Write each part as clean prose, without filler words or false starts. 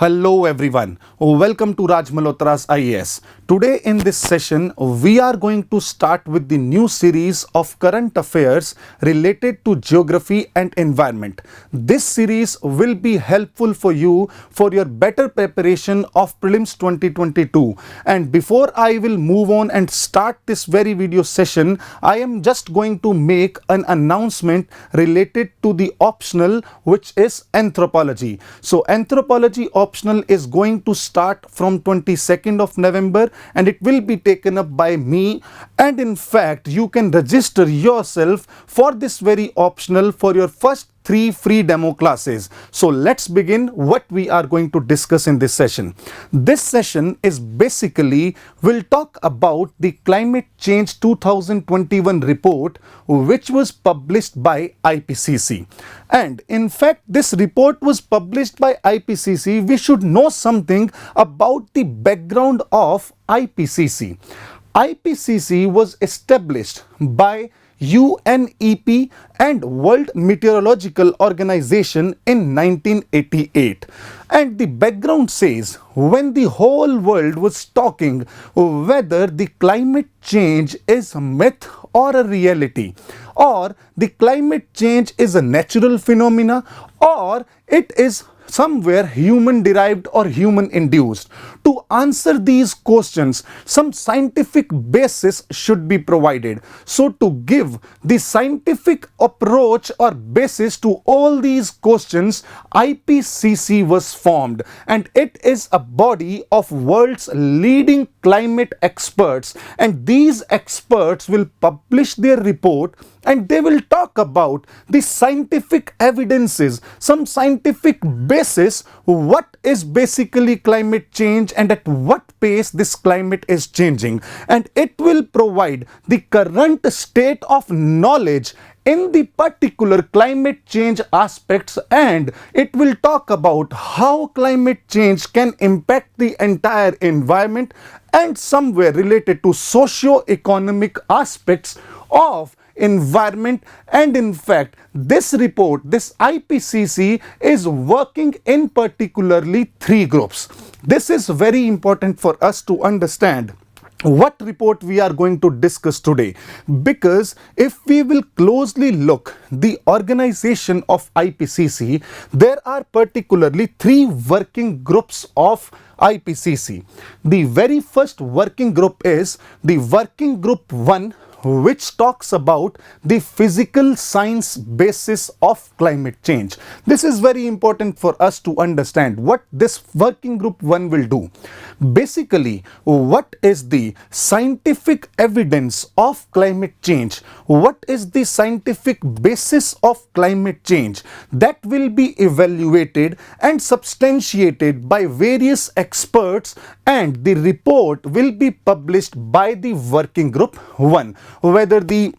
Hello everyone, welcome to Raj Malhotra's IAS. Today in this session, we are going to start with the new series of current affairs related to geography and environment. This series will be helpful for you for your better preparation of prelims 2022. And before I will move on and start this very video session, I am just going to make an announcement related to the optional, which is anthropology. So anthropology optional is going to start from 22nd of November and it will be taken up by me, and in fact you can register yourself for this very optional for your first 3 free demo classes. So let's begin what we are going to discuss in this session. This session is basically will talk about the climate change 2021 report which was published by IPCC. And in fact this report was published by IPCC. We should know something about the background of IPCC. IPCC was established by UNEP and World Meteorological Organization in 1988. And the background says when the whole world was talking whether the climate change is a myth or a reality, or the climate change is a natural phenomena, or it is somewhere human derived or human induced. To answer these questions, some scientific basis should be provided. So to give the scientific approach or basis to all these questions, IPCC was formed, and it is a body of world's leading climate experts, and these experts will publish their report and they will talk about the scientific evidences, some scientific basis, what is basically climate change and at what pace this climate is changing, and it will provide the current state of knowledge in the particular climate change aspects, and it will talk about how climate change can impact the entire environment and somewhere related to socio-economic aspects of environment. And in fact this report, this IPCC is working in particularly 3 groups. This is very important for us to understand what report we are going to discuss today, because if we will closely look the organization of IPCC, there are particularly 3 working groups of IPCC. The very first working group is the working group 1, which talks about the physical science basis of climate change. This is very important for us to understand what this working group 1 will do. Basically, what is the scientific evidence of climate change? What is the scientific basis of climate change? That will be evaluated and substantiated by various experts, and the report will be published by the working group 1. Whether the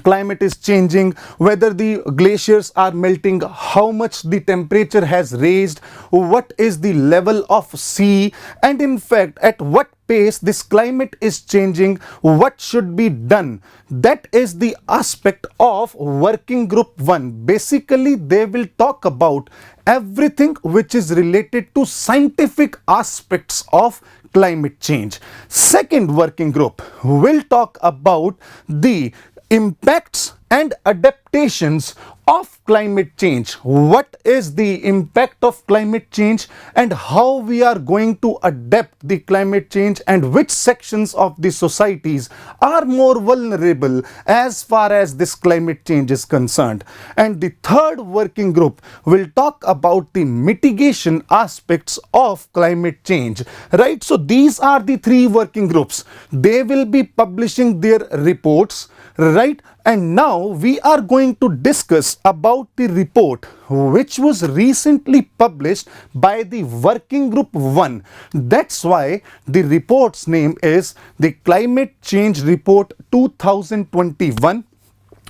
climate is changing, whether the glaciers are melting, how much the temperature has raised, what is the level of sea, and in fact at what pace this climate is changing, what should be done. That is the aspect of working group 1. Basically they will talk about everything which is related to scientific aspects of climate change. Second working group will talk about the impacts and adaptations of climate change. What is the impact of climate change and how we are going to adapt the climate change, and which sections of the societies are more vulnerable as far as this climate change is concerned. And the third working group will talk about the mitigation aspects of climate change, right? So these are the 3 working groups. They will be publishing their reports, right? And now we are going to discuss about the report which was recently published by the working group 1. That's why the report's name is the Climate Change Report 2021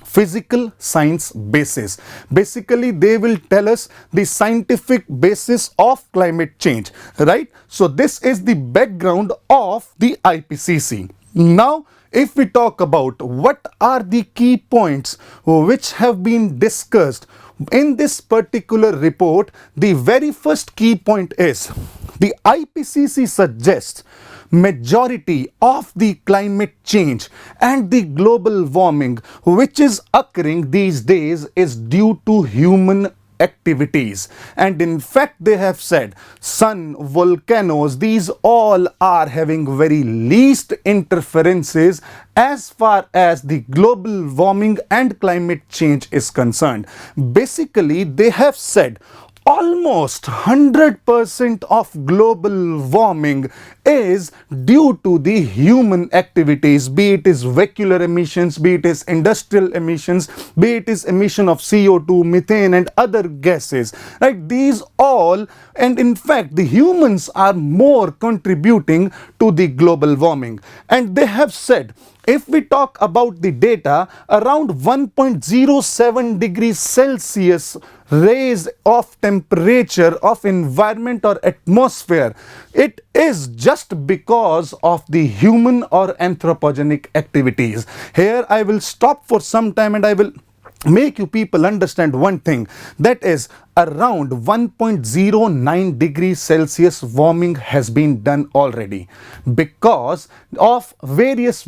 Physical Science Basis. Basically they will tell us the scientific basis of climate change, right? So this is the background of the IPCC. Now if we talk about what are the key points which have been discussed In this particular report, the very first key point is the IPCC suggests majority of the climate change and the global warming which is occurring these days is due to human activities. And in fact, they have said sun, volcanoes, these all are having very least interferences as far as the global warming and climate change is concerned. Basically, they have said almost 100% of global warming is due to the human activities, be it is vehicular emissions, be it is industrial emissions, be it is emission of CO2, methane and other gases, right? These all, and in fact the humans are more contributing to the global warming. And they have said, if we talk about the data, around 1.07 degrees Celsius raise of temperature of environment or atmosphere, it is just because of the human or anthropogenic activities. Here I will stop for some time and I will make you people understand one thing, that is around 1.09 degrees Celsius warming has been done already because of various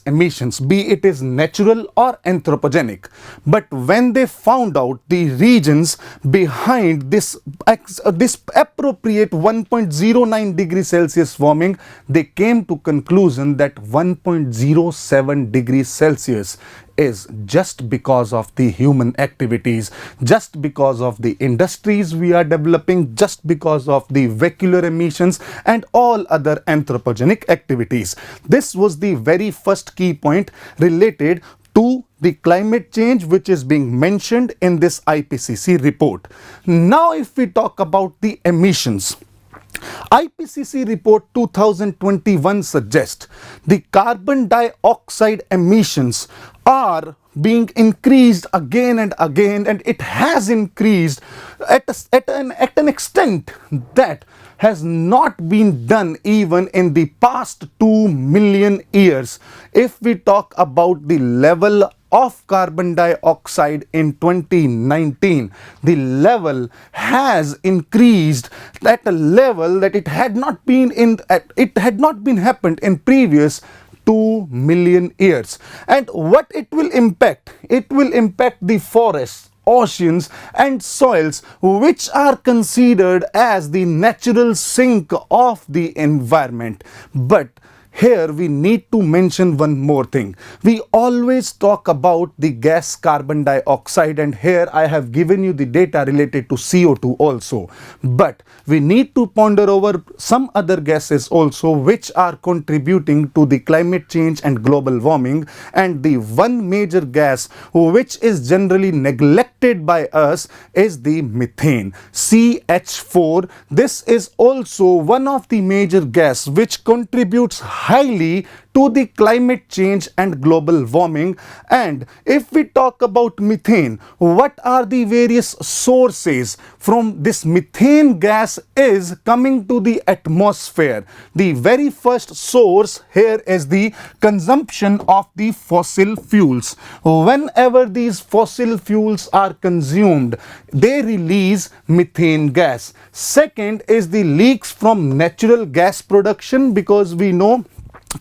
emissions, be it is natural or anthropogenic. But when they found out the regions behind this appropriate 1.09 degrees Celsius warming, they came to conclusion that 1.07 degrees Celsius is just because of the human activities, just because of the industries we are developing, just because of the vehicular emissions and all other anthropogenic activities. This was the very first key point related to the climate change which is being mentioned in this IPCC report. Now if we talk about the emissions, IPCC report 2021 suggests the carbon dioxide emissions are being increased again and again, and it has increased at an extent that has not been done even in the past 2 million years. If we talk about the level of carbon dioxide in 2019, the level has increased at a level that it had not been happened in previous 2 million years. And what it will impact? It will impact the forests, oceans and soils which are considered as the natural sink of the environment. But here we need to mention one more thing. We always talk about the gas carbon dioxide, and here I have given you the data related to CO2 also. But we need to ponder over some other gases also which are contributing to the climate change and global warming. And the one major gas which is generally neglected by us is the methane, CH4. This is also one of the major gas which contributes highly to the climate change and global warming. And if we talk about methane, what are the various sources from this methane gas is coming to the atmosphere? The very first source here is the consumption of the fossil fuels. Whenever these fossil fuels are consumed, they release methane gas. Second is the leaks from natural gas production, because we know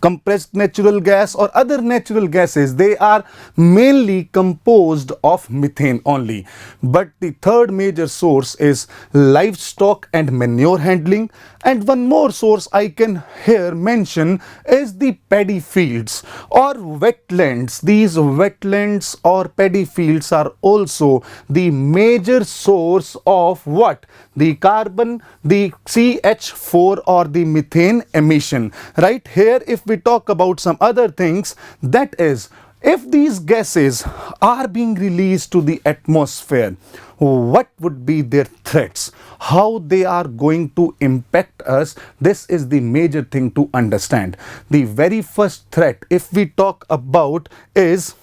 compressed natural gas or other natural gases, they are mainly composed of methane only. But the third major source is livestock and manure handling. And one more source I can here mention is the paddy fields or wetlands. These wetlands or paddy fields are also the major source of what? The carbon, the CH4 or the methane emission. Right here, if we talk about some other things, that is, if these gases are being released to the atmosphere, what would be their threats? How they are going to impact us? This is the major thing to understand. The very first threat, if we talk about, is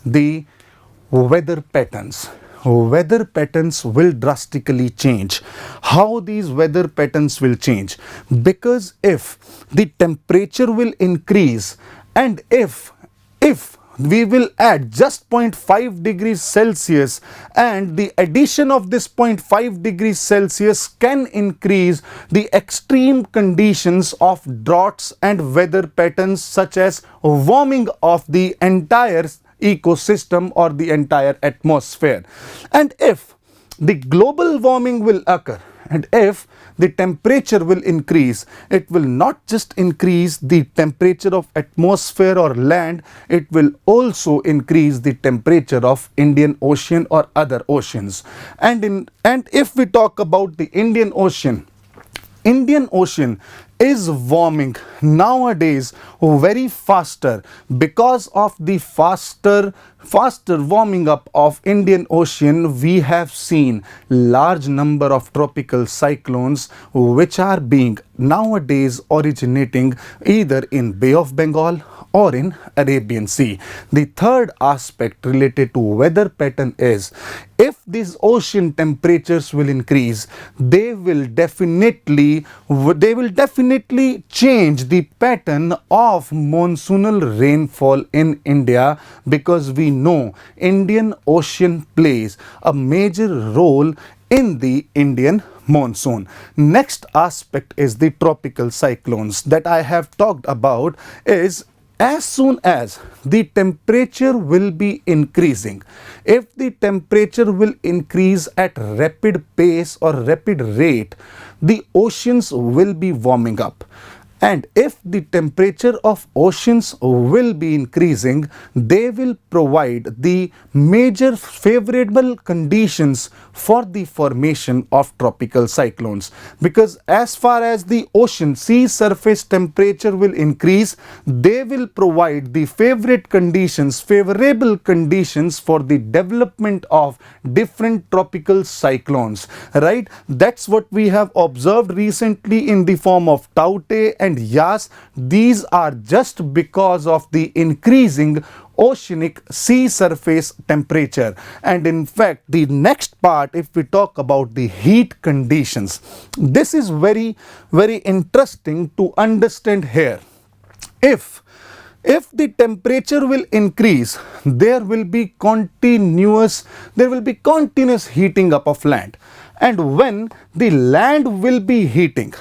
the weather patterns. Weather patterns will drastically change. How these weather patterns will change? Because if the temperature will increase, and if we will add just zero point 0.5 degrees Celsius, and the addition of this 0.5 degrees Celsius can increase the extreme conditions of droughts and weather patterns, such as warming of the entire ecosystem or the entire atmosphere. And if the global warming will occur, and if the temperature will increase, it will not just increase the temperature of atmosphere or land, it will also increase the temperature of Indian Ocean or other oceans. And if we talk about the Indian Ocean is warming nowadays very faster. Because of the faster warming up of Indian Ocean, we have seen large number of tropical cyclones which are being nowadays originating either in Bay of Bengal or in Arabian Sea. The third aspect related to weather pattern is, if these ocean temperatures will increase, they will definitely change the pattern of monsoonal rainfall in India, because we know Indian Ocean plays a major role in the Indian monsoon. Next aspect is the tropical cyclones that I have talked about. Is as soon as the temperature will be increasing, if the temperature will increase at rapid pace or rapid rate, the oceans will be warming up. And if the temperature of oceans will be increasing, they will provide the major favorable conditions for the formation of tropical cyclones. Because as far as the ocean sea surface temperature will increase, they will provide the favorable conditions for the development of different tropical cyclones, right? That's what we have observed recently in the form of Taute and Yas. These are just because of the increasing oceanic sea surface temperature. And in fact, the next part, if we talk about the heat conditions, this is very interesting to understand here. If the temperature will increase, there will be continuous heating up of land. And when the land will be heating,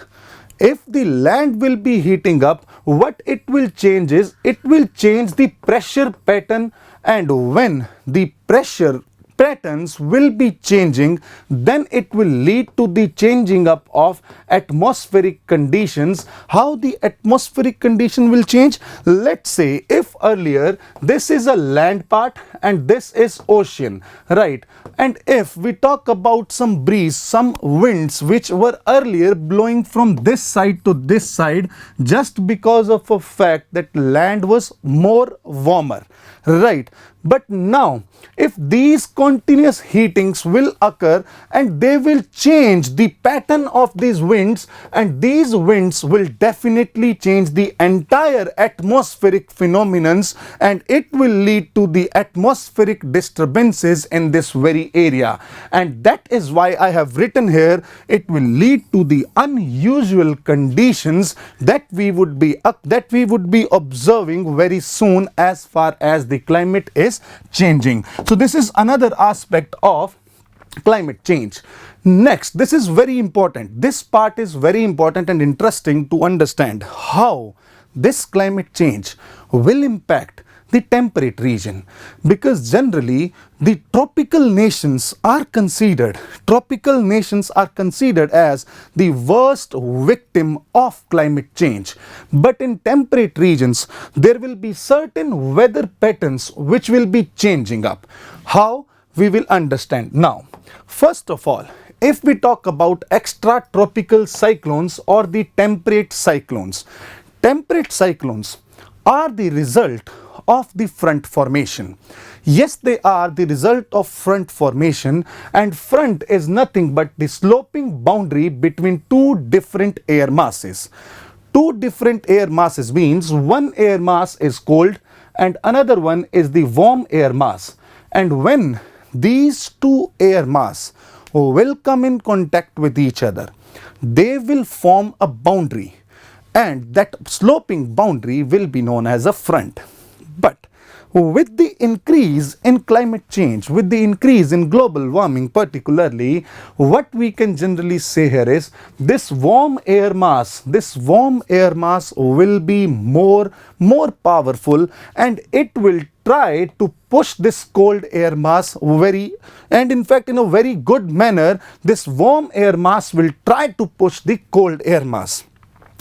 if the land will be heating up, what it will change is, it will change the pressure pattern. And when the pressure patterns will be changing, then it will lead to the changing up of atmospheric conditions. How the atmospheric condition will change? Let's say if earlier this is a land part and this is ocean, right? And if we talk about some breeze, some winds which were earlier blowing from this side to this side, just because of a fact that land was more warmer, right? But now, if these continuous heatings will occur and they will change the pattern of these winds, and these winds will definitely change the entire atmospheric phenomenons, and it will lead to the atmospheric disturbances in this very area. And that is why I have written here, it will lead to the unusual conditions that we would be observing very soon as far as the climate is changing. So this is another aspect of climate change. Next, this is very important. This part is very important and interesting to understand how this climate change will impact the temperate region, because generally the tropical nations are considered as the worst victim of climate change. But in temperate regions, there will be certain weather patterns which will be changing up. How? We will understand now. First of all, if we talk about extratropical cyclones or the temperate cyclones are the result of the front formation. Yes, they are the result of front formation, and front is nothing but the sloping boundary between two different air masses. Two different air masses means one air mass is cold and another one is the warm air mass. And when these two air mass will come in contact with each other, they will form a boundary, and that sloping boundary will be known as a front. But With the increase in climate change, with the increase in global warming particularly, what we can generally say here is this warm air mass will be more powerful, and it will try to push this cold air mass and in fact in a very good manner. This warm air mass will try to push the cold air mass.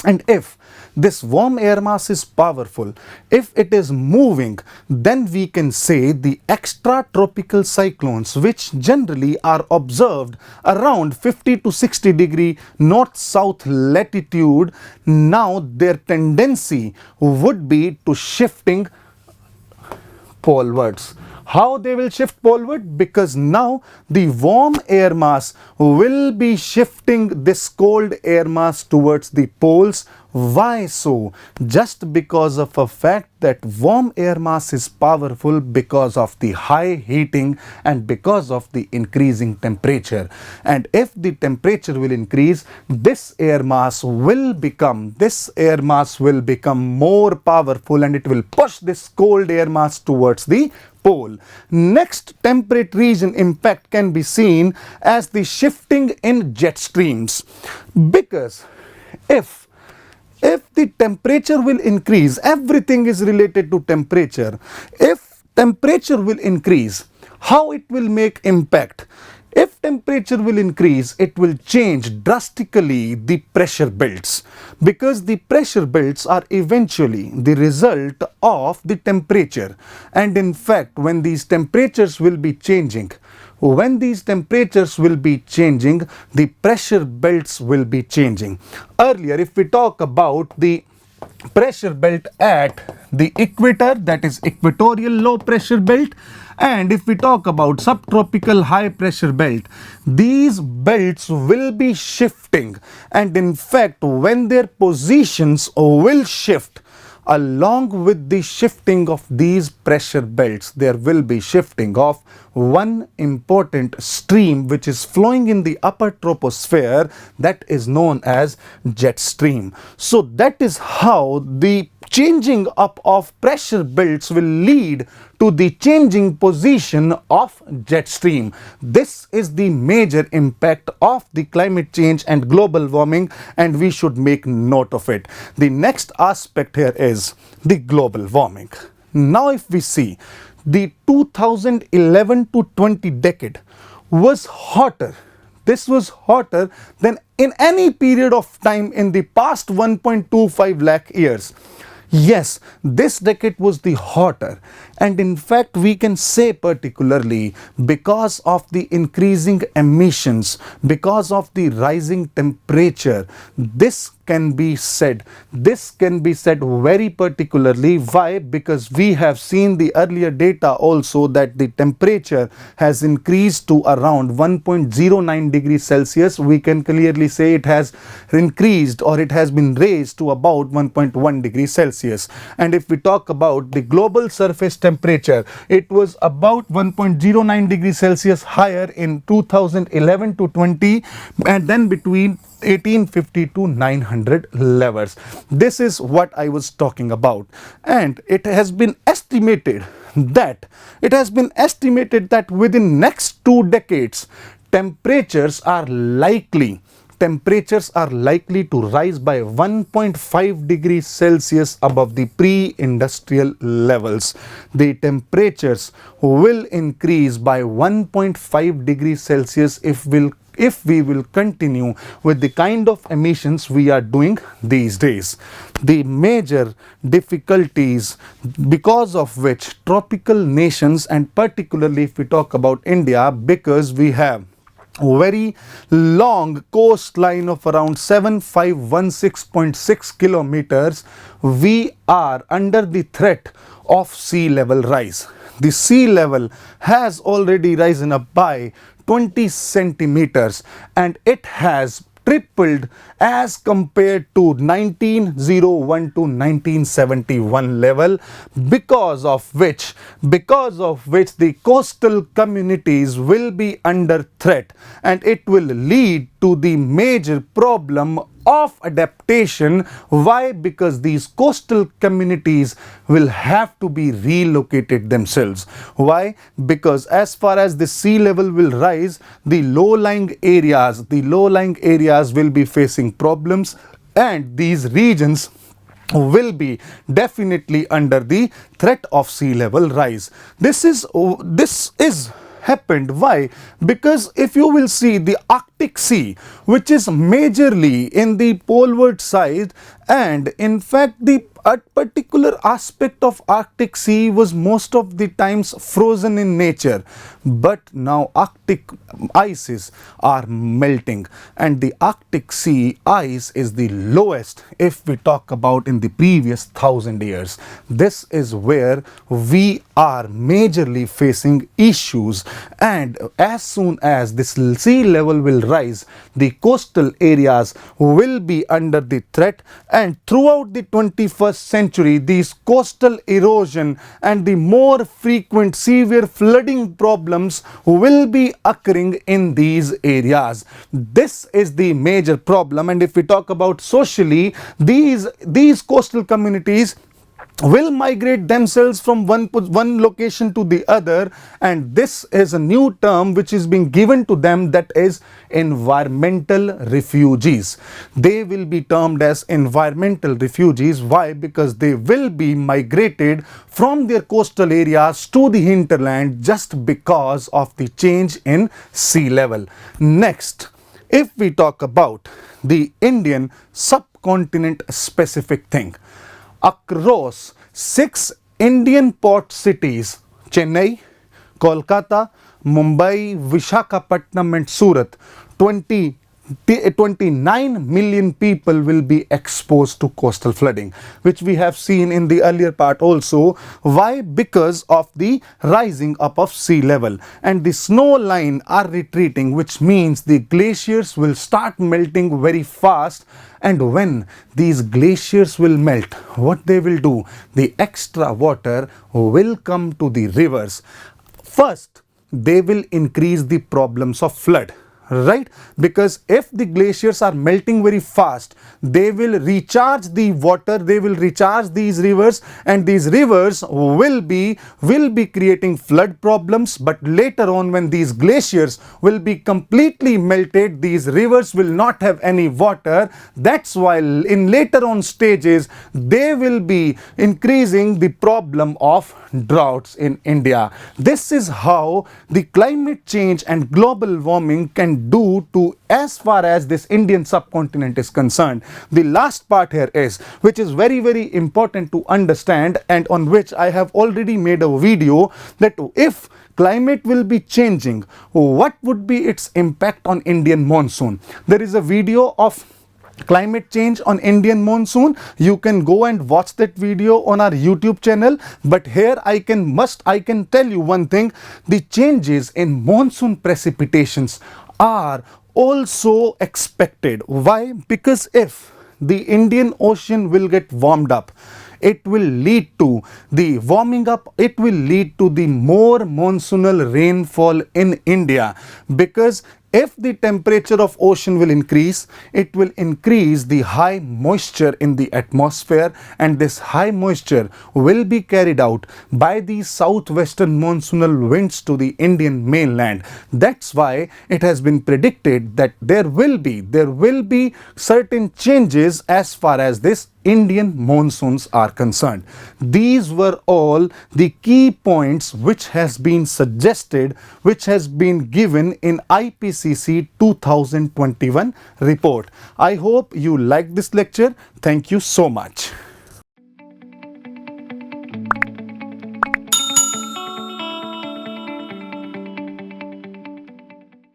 And if this warm air mass is powerful, if it is moving, then we can say the extratropical cyclones, which generally are observed around 50 to 60 degree north-south latitude, now their tendency would be to shifting polewards. How they will shift poleward? Because now the warm air mass will be shifting this cold air mass towards the poles. Why so? Just because of a fact that warm air mass is powerful because of the high heating and because of the increasing temperature. And if the temperature will increase, this air mass will become more powerful, and it will push this cold air mass towards the pole. Next temperate region impact can be seen as the shifting in jet streams, because if the temperature will increase, everything is related to temperature. If temperature will increase, how it will make impact? If temperature will increase, it will change drastically the pressure belts, because the pressure belts are eventually the result of the temperature. And in fact, when these temperatures will be changing, the pressure belts will be changing. Earlier, if we talk about the pressure belt at the equator, that is equatorial low pressure belt, and if we talk about subtropical high pressure belt, these belts will be shifting, and in fact when their positions will shift, along with the shifting of these pressure belts, there will be shifting of one important stream which is flowing in the upper troposphere, that is known as jet stream. So that is how the changing up of pressure belts will lead to the changing position of jet stream. This is the major impact of the climate change and global warming, and we should make note of it. The next aspect here is the global warming. Now if we see, the 2011 to 20 decade was hotter. This was hotter than in any period of time in the past 1.25 lakh years. Yes, this decade was the hotter, and in fact we can say particularly because of the increasing emissions, because of the rising temperature, this can be said very particularly. Why? Because we have seen the earlier data also that the temperature has increased to around 1.09 degrees Celsius. We can clearly say it has increased, or it has been raised to about 1.1 degrees Celsius. And if we talk about the global surface temperature, it was about 1.09 degrees Celsius higher in 2011 to 20, and then between 1850 to 900 levels. This is what I was talking about. And it has been estimated that within next 2 decades, temperatures are likely to rise by 1.5 degrees Celsius above the pre-industrial levels. The temperatures will increase by 1.5 degrees Celsius if we will continue with the kind of emissions we are doing these days. The major difficulties because of which tropical nations, and particularly if we talk about India, because we have very long coastline of around 7516.6 kilometers, we are under the threat of sea level rise. The sea level has already risen up by 20 centimeters, and it has tripled as compared to 1901 to 1971 level, because of which the coastal communities will be under threat, and it will lead to the major problem of adaptation. Why? Because these coastal communities will have to be relocated themselves. Why? Because as far as the sea level will rise, the low-lying areas will be facing problems, and these regions will be definitely under the threat of sea level rise. This is happened. Why? Because if you will see the Arctic Sea, which is majorly in the poleward side, and in fact the a particular aspect of Arctic Sea was most of the times frozen in nature, but now Arctic ices are melting, and the Arctic Sea ice is the lowest if we talk about in the previous 1,000 years. This is where we are majorly facing issues, and as soon as this sea level will rise, the coastal areas will be under the threat, and throughout the 21st century, these coastal erosion and the more frequent severe flooding problems will be occurring in these areas. This is the major problem, and if we talk about socially, these coastal communities will migrate themselves from one location to the other, and this is a new term which is being given to them, that is environmental refugees. They will be termed as environmental refugees. Why? Because they will be migrated from their coastal areas to the hinterland just because of the change in sea level. Next, if we talk about the Indian subcontinent specific thing, across 6 Indian port cities, Chennai, Kolkata, Mumbai, Visakhapatnam and Surat, 29 million people will be exposed to coastal flooding, which we have seen in the earlier part also. Why? Because of the rising up of sea level, and the snow line are retreating, which means the glaciers will start melting very fast. And when these glaciers will melt, what they will do? The extra water will come to the rivers. First, they will increase the problems of flood. Right? Because if the glaciers are melting very fast, they will recharge the water, they will recharge these rivers, and these rivers will be creating flood problems. But later on, when these glaciers will be completely melted, these rivers will not have any water. That's why in later on stages, they will be increasing the problem of droughts in India. This is how the climate change and global warming can do to as far as this Indian subcontinent is concerned. The last part here is, which is very important to understand, and on which I have already made a video, that if climate will be changing, what would be its impact on Indian monsoon. There is a video of climate change on Indian monsoon. You can go and watch that video on our YouTube channel. But here I can tell you one thing: the changes in monsoon precipitations are also expected. Why? Because if the Indian Ocean will get warmed up, it will lead to the warming up, it will lead to the more monsoonal rainfall in India. Because if the temperature of ocean will increase, it will increase the high moisture in the atmosphere, and this high moisture will be carried out by the southwestern monsoonal winds to the Indian mainland. That's why it has been predicted that there will be certain changes as far as this Indian monsoons are concerned. These were all the key points which has been suggested, which has been given in IPCC 2021 report. I hope you like this lecture. Thank you so much.